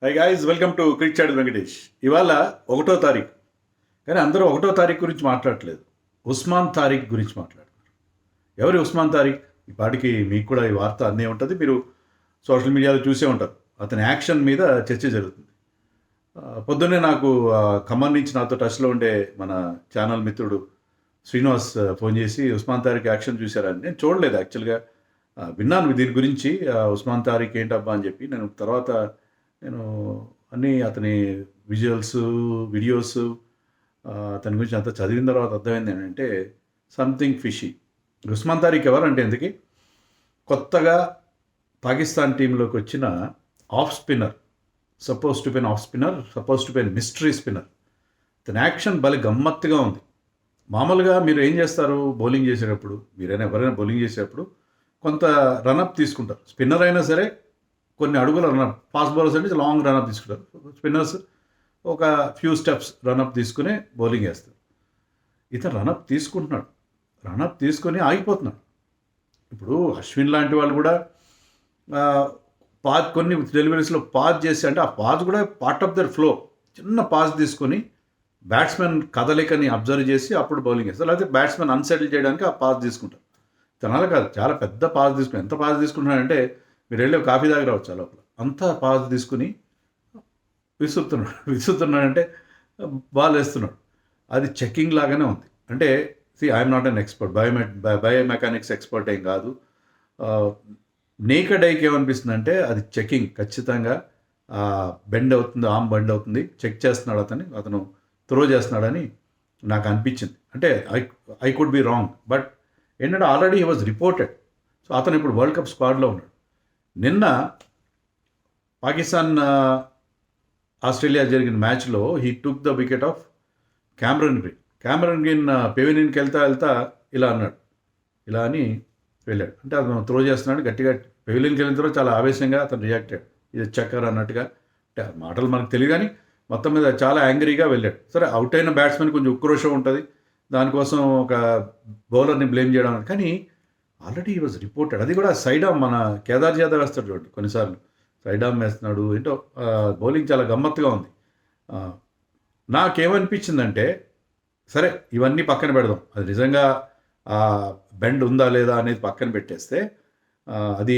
High guys, welcome to cric chat Venkatesh. ఇవాళ 1వ తారీఖు, కానీ అందరూ 1వ తారీఖు గురించి మాట్లాడట్లేదు. ఉస్మాన్ తారీఖ్ గురించి మాట్లాడుతున్నారు. ఎవరి ఉస్మాన్ తారీఖ్? ఈ పాటికి మీకు కూడా ఈ వార్త అందే ఉంటుంది, మీరు సోషల్ మీడియాలో చూసే ఉంటారు. అతని యాక్షన్ మీద చర్చ జరుగుతుంది. పొద్దున్నే నాకు ఖమ్మం నుంచి నాతో టచ్లో ఉండే మన ఛానల్ మిత్రుడు శ్రీనివాస్ ఫోన్ చేసి ఉస్మాన్ తారీఖ్ యాక్షన్ చూశారని. నేను చూడలేదు యాక్చువల్గా, విన్నాను దీని గురించి. ఉస్మాన్ తారీఖ్ ఏంటబ్బా అని చెప్పి నేను అన్నీ అతని విజువల్స్, వీడియోస్, అతని గురించి అంతా చదివిన తర్వాత అర్థమైంది ఏంటంటే సంథింగ్ ఫిషీ. ఉస్మాన్ తారీఖ్ ఎవరంటే ఎందుకు, కొత్తగా పాకిస్తాన్ టీంలోకి వచ్చిన off spinner, suppose to pen mystery spinner. అతని యాక్షన్ భలే గమ్మత్తుగా ఉంది. మామూలుగా మీరు ఏం చేస్తారు, బౌలింగ్ చేసేటప్పుడు, ఎవరైనా బౌలింగ్ చేసేటప్పుడు కొంత రన్అప్ తీసుకుంటారు. స్పిన్నర్ అయినా సరే కొన్ని అడుగుల రన్అప్, ఫాస్ట్ బౌలర్స్ అంటే లాంగ్ రన్అప్ తీసుకుంటారు. స్పిన్నర్స్ ఒక ఫ్యూ స్టెప్స్ రన్అప్ తీసుకునే బౌలింగ్ వేస్తారు. ఇతను రన్అప్ తీసుకొని ఆగిపోతున్నాడు. ఇప్పుడు అశ్విన్ లాంటి వాళ్ళు కూడా కొన్ని డెలివరీస్లో పాజ్ చేసి, అంటే ఆ పాజ్ కూడా పార్ట్ ఆఫ్ దర్ ఫ్లో, చిన్న పాజ్ తీసుకొని బ్యాట్స్మెన్ కదలికని అబ్జర్వ్ చేసి అప్పుడు బౌలింగ్ వేస్తారు. లేకపోతే బ్యాట్స్మెన్ అన్సెటిల్ చేయడానికి ఆ పాజ్ తీసుకుంటారు. తనాల కాదు, చాలా పెద్ద పాజ్ తీసుకుని, ఎంత పాజ్ తీసుకుంటున్నాడంటే మీరు వెళ్ళి కాఫీ తాగి రావచ్చు లోపల. అంతా పాజ్ తీసుకుని విసురుతున్నాడంటే బాల్ వేస్తున్నాడు. అది చెక్కింగ్ లాగానే ఉంది. అంటే I'm not an expert, biomechanics expert ఏం కాదు. నేకెడ్ ఐకి ఏమనిపిస్తుంది అంటే అది చెక్కింగ్, ఖచ్చితంగా బెండ్ అవుతుంది, ఆర్మ్ బెండ్ అవుతుంది, చెక్ చేస్తున్నాడు అతను త్రో చేస్తున్నాడని నాకు అనిపించింది. అంటే I could be wrong, but ఏంటంటే already he was reported. So అతను ఇప్పుడు వరల్డ్ కప్ స్క్వాడ్లో ఉన్నాడు. నిన్న పాకిస్తాన్ ఆస్ట్రేలియా జరిగిన మ్యాచ్లో he took the wicket of Cameron Green. పెవిలియన్కి వెళ్తా ఇలా అన్నాడు, ఇలా అని వెళ్ళాడు. అంటే అతను త్రో చేస్తున్నాడు గట్టిగా. పెవిలియన్కి వెళ్ళిన తర్వాత చాలా ఆవేశంగా అతను రియాక్ట్ అయ్యాడు, ఇది చక్కర్ అన్నట్టుగా. అంటే మాటలు మనకు తెలియదు, కానీ మొత్తం మీద చాలా యాంగ్రీగా వెళ్ళాడు. సరే, అవుట్ అయిన బ్యాట్స్మెన్ కొంచెం ఉక్రోషం ఉంటుంది, దానికోసం ఒక బౌలర్ని బ్లేమ్ చేయడం. కానీ ఆల్రెడీ ఈ వాజ్ రిపోర్టెడ్. అది కూడా సైడ్ ఆమ్, మన కేదార్ జాదవ్ వేస్తాడు చూడండి, కొన్నిసార్లు సైడ్ ఆమ్ వేస్తున్నాడు. ఏంటో బౌలింగ్ చాలా గమ్మత్తుగా ఉంది. నాకేమనిపించిందంటే, సరే ఇవన్నీ పక్కన పెడదాం, అది నిజంగా బెండ్ ఉందా లేదా అనేది పక్కన పెట్టేస్తే, అది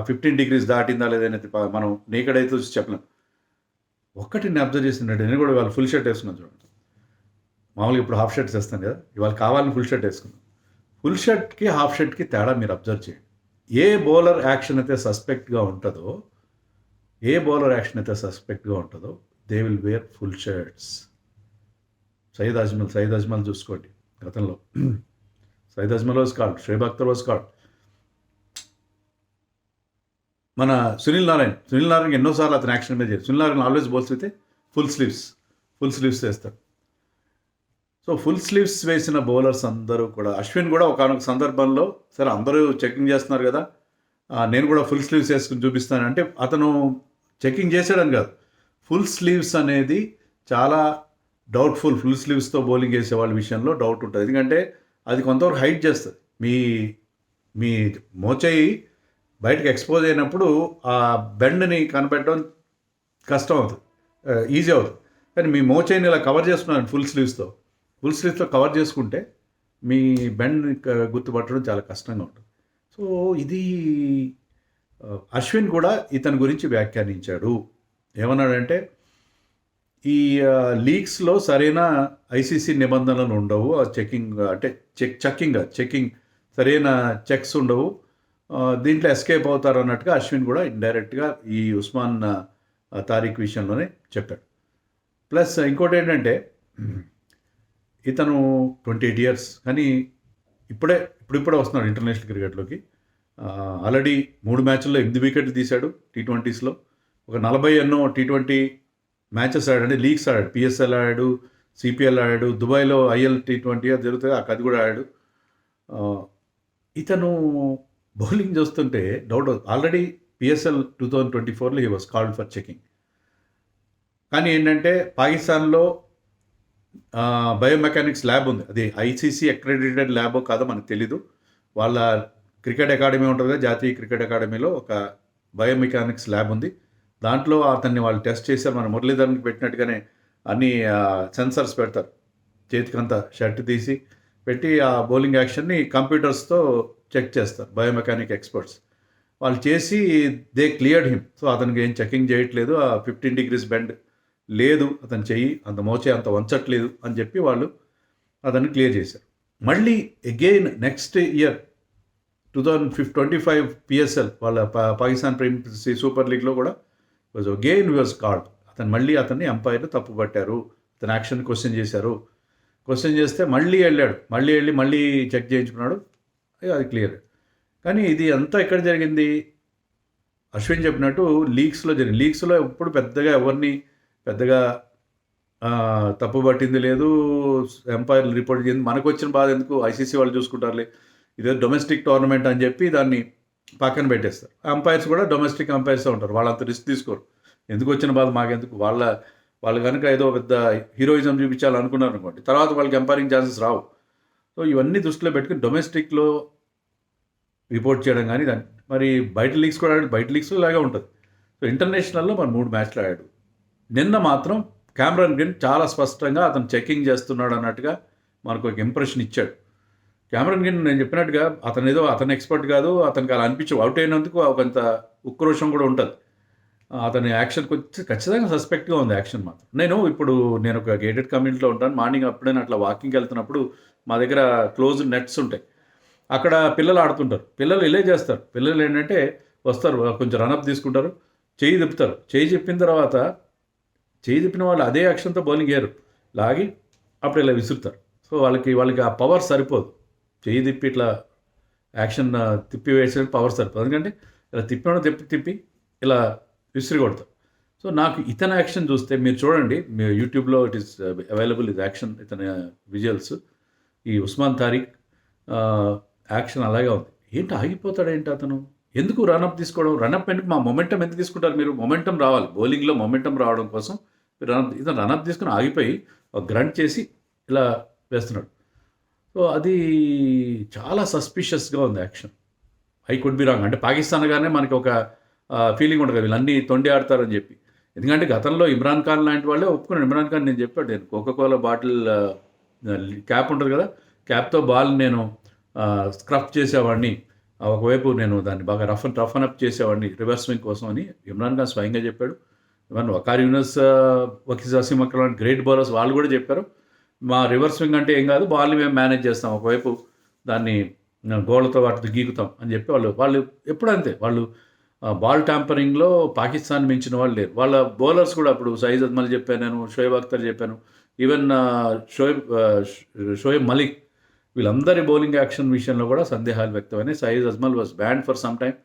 15 degrees దాటిందా లేదా అనేది మనం నేకడైతే చూసి చెప్పలేం. ఒక్కటి నేను అబ్జర్వ్ చేసినట్టు, నేను కూడా ఇవాళ ఫుల్ షర్ట్ వేసుకున్నాను చూడండి. మామూలుగా ఇప్పుడు హాఫ్ షర్ట్స్ వేస్తాను కదా, ఇవాళ కావాలని ఫుల్ షర్ట్ వేసుకున్నాను. ఫుల్ షర్ట్కి హాఫ్ షర్ట్కి తేడా మీరు అబ్జర్వ్ చేయండి. ఏ బౌలర్ యాక్షన్ అయితే సస్పెక్ట్గా ఉంటుందో they will wear full shirts. Syed Ajmal చూసుకోండి, గతంలో Syed Ajmal was called, Shoaib Akhtar was called. మన సునీల్ నారాయణ ఎన్నోసార్లు అతని యాక్షన్ మీద చేయాలి. సునీల్ నారాయణ ఆల్వేస్ బౌల్స్ అయితే ఫుల్ స్లీవ్స్ వేస్తాడు. సో ఫుల్ స్లీవ్స్ వేసిన బౌలర్స్ అందరూ కూడా, అశ్విన్ కూడా ఒకనొక సందర్భంలో, సరే అందరూ చెకింగ్ చేస్తున్నారు కదా, నేను కూడా ఫుల్ స్లీవ్స్ వేసుకుని చూపిస్తాను అంటే, అతను చెకింగ్ చేశాడని కాదు, ఫుల్ స్లీవ్స్ అనేది చాలా డౌట్ఫుల్. ఫుల్ స్లీవ్స్తో బౌలింగ్ వేసే వాళ్ళ విషయంలో డౌట్ ఉంటుంది. ఎందుకంటే అది కొంతవరకు హైట్ చేస్తుంది. మీ మోచేయి బయటకు ఎక్స్పోజ్ అయినప్పుడు ఆ బెండ్ని కనిపెట్టడం కష్టం అవుతుంది, ఈజీ అవుతుంది. కానీ మీ మోచేయిని ఇలా కవర్ చేసుకున్నాను ఫుల్ స్లీవ్స్తో కవర్ చేసుకుంటే మీ బెండ్ గుర్తుపట్టడం చాలా కష్టంగా ఉంటుంది. సో ఇది అశ్విన్ కూడా ఇతని గురించి వ్యాఖ్యానించాడు. ఏమన్నాడంటే, ఈ లీగ్స్లో సరైన ఐసీసీ నిబంధనలు ఉండవు, చెకింగ్ అంటే చెకింగ్ సరైన చెక్స్ ఉండవు, దీంట్లో ఎస్కేప్ అవుతారు అన్నట్టుగా అశ్విన్ కూడా ఇండైరెక్ట్గా ఈ ఉస్మాన్ తారీఖ్ విషయంలోనే చెప్పాడు. ప్లస్ ఇంకోటి ఏంటంటే, ఇతను 28 years, కానీ ఇప్పుడే వస్తున్నాడు ఇంటర్నేషనల్ క్రికెట్లోకి. ఆల్రెడీ 3 మ్యాచ్ల్లో 8 వికెట్లు తీశాడు T20s. ఒక 40 ఎన్నో T20 మ్యాచెస్ ఆడాడు, లీగ్స్ ఆడాడు, పిఎస్ఎల్ ఆడాడు, సిపిఎల్ ఆడాడు, దుబాయ్లో IL T20 జరుగుతుంది, అది కూడా ఆడాడు. ఇతను బౌలింగ్ చూస్తుంటే డౌట్. ఆల్రెడీ పిఎస్ఎల్ 2024లో he was called for chucking. కానీ ఏంటంటే పాకిస్తాన్లో బయోమెకానిక్స్ ల్యాబ్ ఉంది, అది ఐసీసీ అక్రెడిటెడ్ ల్యాబో కాదో మనకు తెలీదు. వాళ్ళ క్రికెట్ అకాడమీ ఉంటుంది కదా, జాతీయ క్రికెట్ అకాడమీలో ఒక బయోమెకానిక్స్ ల్యాబ్ ఉంది. దాంట్లో అతన్ని వాళ్ళు టెస్ట్ చేశారు, మన మురళీధరన్కి పెట్టినట్టుగానే అన్ని సెన్సర్స్ పెడతారు, చేతికంతా షర్ట్ తీసి పెట్టి ఆ బౌలింగ్ యాక్షన్ని కంప్యూటర్స్తో చెక్ చేస్తారు బయోమెకానిక్ ఎక్స్పర్ట్స్. వాళ్ళు చేసి దే క్లియర్డ్ హిమ్. సో అతనికి ఏం చెకింగ్ చేయట్లేదు, ఆ 15 degrees బెండ్ లేదు, అతను చెయ్యి అంత మోచే అంత వంచట్లేదు అని చెప్పి వాళ్ళు అతన్ని క్లియర్ చేశారు. మళ్ళీ అగైన్ నెక్స్ట్ ఇయర్ 2025 PSL వాళ్ళ పాకిస్తాన్ ప్రీమియర్ సూపర్ లీగ్లో కూడా వాజ్ అగైన్ వాజ్ కాల్డ్. మళ్ళీ అతన్ని అంపైర్లు తప్పు పట్టారు, అతని యాక్షన్ క్వశ్చన్ చేశారు. క్వశ్చన్ చేస్తే మళ్ళీ వెళ్ళాడు, మళ్ళీ చెక్ చేయించుకున్నాడు, అది క్లియర్. కానీ ఇది అంతా ఎక్కడ జరిగింది? అశ్విన్ చెప్పినట్టు లీగ్స్లో జరిగింది. లీగ్స్లో ఎప్పుడు పెద్దగా ఎవరిని పెద్దగా తప్పు పట్టింది లేదు, ఎంపైర్లు రిపోర్ట్ చేసింది. మనకు వచ్చిన బాధ ఎందుకు, ఐసీసీ వాళ్ళు చూసుకుంటారులే, ఇదే డొమెస్టిక్ టోర్నమెంట్ అని చెప్పి దాన్ని పక్కన పెట్టేస్తారు. అంపైర్స్ కూడా డొమెస్టిక్ అంపైర్సే ఉంటారు, వాళ్ళంత రిస్క్ తీసుకోరు. ఎందుకు వచ్చిన బాధ మాకెందుకు, వాళ్ళు కనుక ఏదో పెద్ద హీరోయిజం చూపించాలనుకున్నారు అనుకోండి, తర్వాత వాళ్ళకి ఎంపైరింగ్ ఛాన్సెస్ రావు. సో ఇవన్నీ దృష్టిలో పెట్టుకుని డొమెస్టిక్లో రిపోర్ట్ చేయడం కానీ దాన్ని, మరి బయట లీగ్స్ కూడా ఆడాడు, బయట లీగ్స్లో ఇలాగే ఉంటుంది. సో ఇంటర్నేషనల్లో మరి 3 మ్యాచ్లు ఆడాడు. నిన్న మాత్రం క్యామరన్ గ్రీన్ చాలా స్పష్టంగా అతను చెకింగ్ చేస్తున్నాడు అన్నట్టుగా మనకు ఒక ఇంప్రెషన్ ఇచ్చాడు. క్యామరన్ గ్రీన్ నేను చెప్పినట్టుగా అతను ఎక్స్పర్ట్ కాదు, అతనికి అలా అనిపించు, అవుట్ అయినందుకు కొంత ఉక్రోషం కూడా ఉంటుంది. అతని యాక్షన్ ఖచ్చితంగా సస్పెక్ట్గా ఉంది యాక్షన్ మాత్రం. నేను ఒక గేటెడ్ కమ్యూనిటీలో ఉంటాను. మార్నింగ్ అప్పుడైనా అట్లా వాకింగ్కి వెళ్తున్నప్పుడు మా దగ్గర క్లోజ్డ్ నెట్స్ ఉంటాయి, అక్కడ పిల్లలు ఆడుతుంటారు. పిల్లలు ఇలే చేస్తారు. పిల్లలు ఏంటంటే వస్తారు, కొంచెం రన్అప్ తీసుకుంటారు, చేయి తిప్పుతారు. చేయి తిప్పిన తర్వాత చేయి తిప్పిన వాళ్ళు అదే యాక్షన్తో బౌలింగ్ వేయరు, లాగి అప్పుడు ఇలా విసురుతారు. సో వాళ్ళకి ఆ పవర్ సరిపోదు, చేయి తిప్పి ఇట్లా యాక్షన్ తిప్పి వేసే పవర్ సరిపోదు. ఎందుకంటే ఇలా తిప్పి ఇలా విసిరి కొడతారు. సో నాకు ఇతని యాక్షన్ చూస్తే మీరు చూడండి, మీ యూట్యూబ్లో ఇట్ ఈస్ అవైలబుల్ ఇది యాక్షన్, ఇతని విజువల్స్. ఈ ఉస్మాన్ తారిక్ యాక్షన్ అలాగే ఉంది. ఏంటి ఆగిపోతాడేంటి అతను, ఎందుకు రన్అప్ తీసుకోవడం? రన్అప్ ఎందుకు, మా మొమెంటం ఎందుకు తీసుకుంటారు మీరు? మొమెంటం రావాలి, బౌలింగ్లో మొమెంటం రావడం కోసం ఇతను రన్అప్ తీసుకుని ఆగిపోయి ఒక గ్రంట్ చేసి ఇలా వేస్తున్నాడు. సో అది చాలా సస్పిషియస్గా ఉంది action. I could be wrong. అంటే పాకిస్తాన్ గానే మనకి ఒక ఫీలింగ్ ఉంటుంది, వీళ్ళన్నీ తొండి ఆడతారని చెప్పి. ఎందుకంటే గతంలో ఇమ్రాన్ ఖాన్ లాంటి వాళ్ళే ఒప్పుకున్నాడు. ఇమ్రాన్ ఖాన్ నేను చెప్పాడు, నేను కోకోకోలా బాటిల్ క్యాప్ ఉంటుంది కదా, క్యాప్తో బాల్ నేను స్క్రఫ్ చేసేవాడిని, ఒకవైపు నేను దాన్ని బాగా రఫ్ అండ్ అప్ చేసేవాడిని రివర్స్ స్వింగ్ కోసం అని ఇమ్రాన్ ఖాన్ స్వయంగా చెప్పాడు. ఈవెన్ వకార్ యూనస్, వకీజ్ అసీం అక్రమ్ లాంటి గ్రేట్ బౌలర్స్ వాళ్ళు కూడా చెప్పారు, మా రివర్స్ స్వింగ్ అంటే ఏం కాదు, బాల్ని మేము మేనేజ్ చేస్తాం, ఒకవైపు దాన్ని గోళ్ళతో వాటితో గీకుతాం అని చెప్పి వాళ్ళు ఎప్పుడు అంతే. వాళ్ళు బాల్ ట్యాంపరింగ్లో పాకిస్తాన్ మించిన వాళ్ళు లేరు. వాళ్ళ బౌలర్స్ కూడా అప్పుడు సయీద్ అజ్మల్ చెప్పాను, నేను షోయబ్ అఖ్తర్ చెప్పాను, ఈవెన్ షోయబ్ మలిక్, వీళ్ళందరి బౌలింగ్ యాక్షన్ విషయంలో కూడా సందేహాలు వ్యక్తమైనాయి. Saeed Ajmal was ban for some time,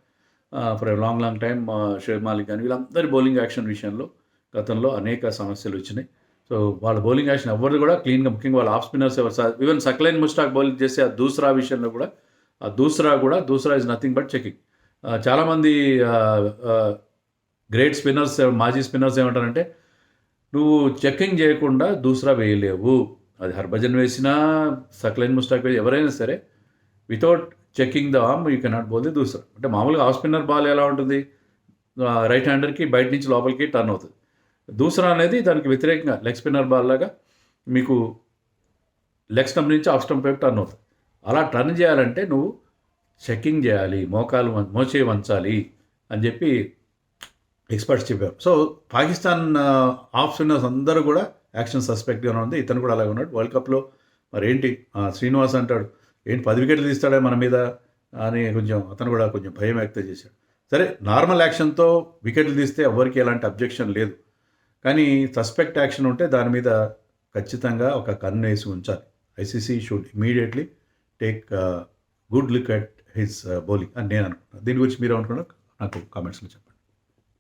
for a long time. Shoaib Malik కానీ వీళ్ళందరి బౌలింగ్ యాక్షన్ విషయంలో గతంలో అనేక సమస్యలు వచ్చినాయి. సో వాళ్ళ బౌలింగ్ యాక్షన్ ఎవరిది కూడా క్లీన్గా, ముఖ్యంగా వాళ్ళ off spinners even Saqlain Mushtaq bowling చేసే ఆ దూసరా విషయంలో కూడా doosra is nothing but chucking. చాలామంది గ్రేట్ స్పిన్నర్స్, మాజీ స్పిన్నర్స్ ఏమంటారంటే, నువ్వు చెకింగ్ చేయకుండా దూసరా వేయలేవు, అది హర్భజన్ వేసినా సక్లైన్ ముస్టాక్ వేసి ఎవరైనా సరే without chucking the arm you cannot bowl the doosra. అంటే మామూలుగా ఆఫ్ స్పిన్నర్ బాల్ ఎలా ఉంటుంది, రైట్ హ్యాండర్కి బయట నుంచి లోపలికి టర్న్ అవుతుంది. దూసరా అనేది దానికి వ్యతిరేకంగా లెగ్ స్పిన్నర్ బాల్ లాగా మీకు లెగ్ స్టంప్ నుంచి ఆఫ్ స్టంప్ వైపు టర్న్ అవుతుంది. అలా టర్న్ చేయాలంటే నువ్వు చెకింగ్ చేయాలి, మోచేయి వంచాలి అని చెప్పి ఎక్స్పర్ట్స్ చెప్పారు. సో పాకిస్తాన్ ఆఫ్ స్పిన్నర్స్ అందరూ కూడా యాక్షన్ సస్పెక్ట్గానే ఉంది. ఇతను కూడా అలాగే ఉన్నాడు. వరల్డ్ కప్లో మరి ఏంటి శ్రీనివాస్ అంటాడు, ఏంటి 10 వికెట్లు తీస్తాడే మన మీద అని అతను కూడా కొంచెం భయం వ్యక్తం చేశాడు. సరే, నార్మల్ యాక్షన్తో వికెట్లు తీస్తే ఎవరికి ఎలాంటి అబ్జెక్షన్ లేదు, కానీ సస్పెక్ట్ యాక్షన్ ఉంటే దాని మీద ఖచ్చితంగా ఒక కన్ను వేసి ఉంచాలి. ICC should immediately take good look at his bowling అని నేను అనుకుంటున్నాను. దీని గురించి మీరు అనుకున్నా నాకు కామెంట్స్లో చెప్పండి.